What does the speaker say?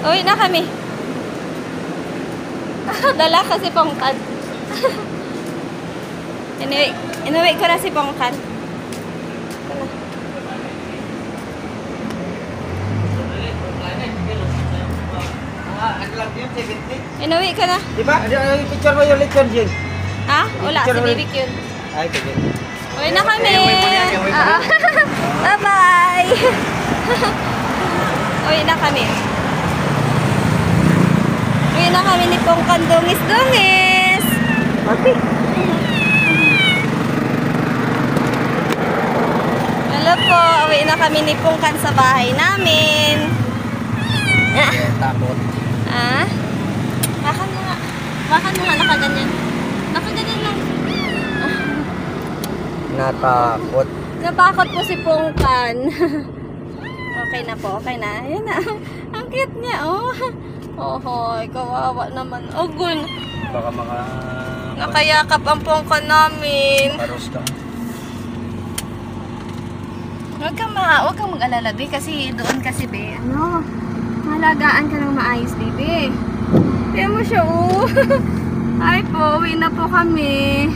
Uwi na kami. Dala kasi Pongkan. Inuwi ko na si Pongkan. Inuwi ka na. Di ba? Picture mo yung lechon, Jing. Ha? Wala, si Bibik yun. Ay, pwede. Uwi na kami. Bye-bye. Uwi na kami. Uwi na kami ni Pongkan dungis-dungis. Okay. Hello po. Uwi na kami ni Pongkan sa bahay namin. Takot. Ah? Makan mo nga. Makan mo nga, nakaganyan. Nakaganyan lang. Natakot. Natakot po si Pongkan. Okay na po, okay na. Ayan na. Ang cute niya, oh. Ohoy, kawawa naman. Oh, gun. Baka mga... Nakayakap ang Pongkan namin. Paros ka. Huwag kang mag-alala, be, kasi doon kasi, be, ano, malagaan ka ng maayos, baby. Tiyan mo siya, oh. Ay po, uwi na po kami.